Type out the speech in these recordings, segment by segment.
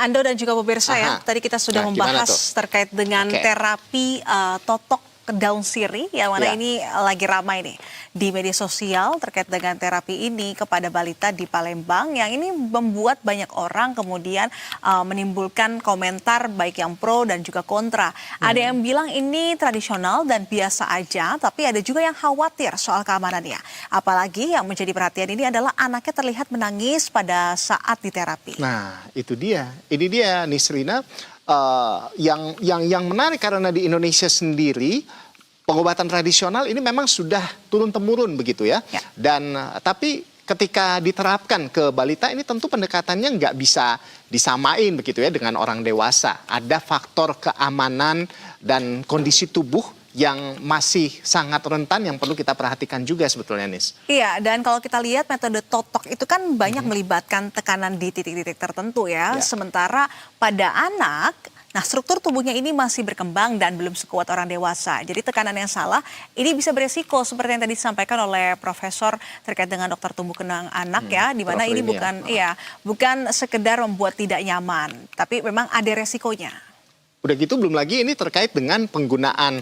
Ando dan juga pemirsa ya, tadi kita sudah membahas terkait dengan terapi totok daun sirih, yang mana ini lagi ramai nih di media sosial terkait dengan terapi ini kepada balita di Palembang, yang ini membuat banyak orang kemudian menimbulkan komentar baik yang pro dan juga kontra. Ada yang bilang ini tradisional dan biasa aja, tapi ada juga yang khawatir soal keamanannya. Apalagi yang menjadi perhatian ini adalah anaknya terlihat menangis pada saat diterapi. Nah, itu dia. Ini dia, Nisrina. Yang menarik karena di Indonesia sendiri pengobatan tradisional ini memang sudah turun-temurun begitu ya. Dan tapi ketika diterapkan ke balita ini tentu pendekatannya nggak bisa disamain begitu ya dengan orang dewasa. Ada faktor keamanan dan kondisi tubuh yang masih sangat rentan yang perlu kita perhatikan juga sebetulnya, Nis. Iya, dan kalau kita lihat metode totok itu kan banyak melibatkan tekanan di titik-titik tertentu ya. Sementara pada anak, nah struktur tubuhnya ini masih berkembang dan belum sekuat orang dewasa. Jadi tekanan yang salah ini bisa beresiko seperti yang tadi disampaikan oleh Profesor terkait dengan dokter tumbuh kembang anak ya, di mana ini bukan sekedar membuat tidak nyaman, tapi memang ada resikonya. Udah gitu belum lagi ini terkait dengan penggunaan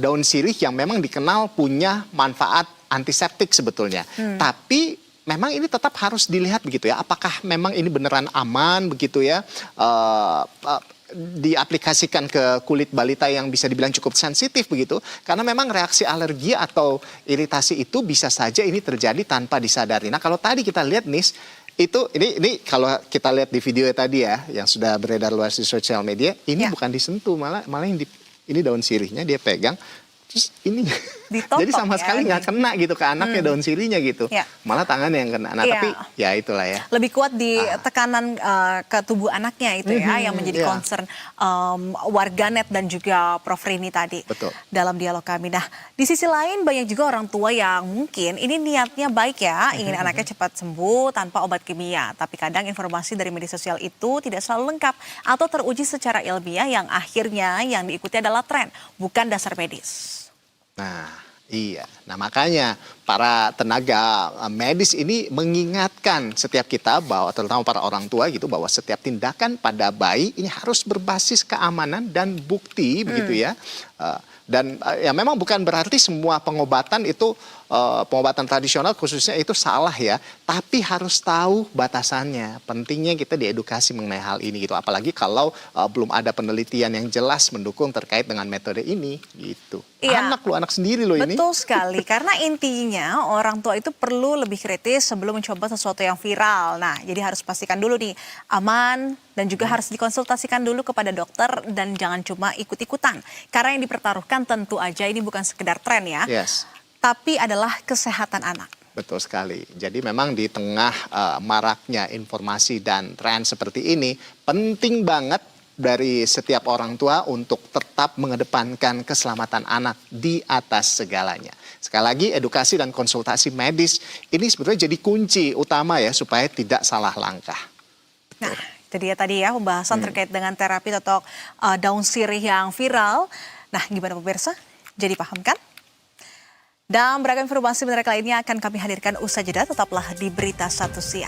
daun sirih yang memang dikenal punya manfaat antiseptik sebetulnya. Tapi memang ini tetap harus dilihat begitu ya. Apakah memang ini beneran aman begitu ya. Diaplikasikan ke kulit balita yang bisa dibilang cukup sensitif begitu. Karena memang reaksi alergi atau iritasi itu bisa saja ini terjadi tanpa disadari. Nah kalau tadi kita lihat nih, ini kalau kita lihat di video tadi ya yang sudah beredar luas di sosial media, ini bukan disentuh, malah yang ini daun sirihnya dia pegang, terus ini jadi sama sekali nggak kena gitu ke anaknya daun sirihnya gitu, malah tangannya yang kena. Nah tapi ya itulah ya. Lebih kuat di tekanan ke tubuh anaknya itu ya yang menjadi concern warganet dan juga Prof Rini tadi dalam dialog kami. Nah di sisi lain banyak juga orang tua yang mungkin ini niatnya baik ya, ingin anaknya cepat sembuh tanpa obat kimia. Tapi kadang informasi dari media sosial itu tidak selalu lengkap atau teruji secara ilmiah yang akhirnya yang diikuti adalah tren, bukan dasar medis. Nah, iya. Nah, makanya para tenaga medis ini mengingatkan setiap kita bahwa terutama para orang tua gitu bahwa setiap tindakan pada bayi ini harus berbasis keamanan dan bukti begitu ya. Dan ya memang bukan berarti semua pengobatan itu pengobatan tradisional khususnya itu salah ya, tapi harus tahu batasannya. Pentingnya kita diedukasi mengenai hal ini gitu, apalagi kalau belum ada penelitian yang jelas mendukung terkait dengan metode ini gitu. Anak sendiri loh ini. Betul sekali, karena intinya orang tua itu perlu lebih kritis sebelum mencoba sesuatu yang viral. Nah, jadi harus pastikan dulu nih aman dan juga harus dikonsultasikan dulu kepada dokter dan jangan cuma ikut-ikutan. Karena yang dipertaruhkan tentu aja ini bukan sekedar tren ya. Tapi adalah kesehatan anak. Betul sekali. Jadi memang di tengah maraknya informasi dan tren seperti ini, penting banget dari setiap orang tua untuk tetap mengedepankan keselamatan anak di atas segalanya. Sekali lagi edukasi dan konsultasi medis ini sebetulnya jadi kunci utama ya supaya tidak salah langkah. Nah, itu dia tadi ya pembahasan terkait dengan terapi totok daun sirih yang viral. Nah, gimana pemirsa? Jadi paham kan? Dan beragam informasi menarik lainnya akan kami hadirkan usai jeda, tetaplah di Berita Satu Siang.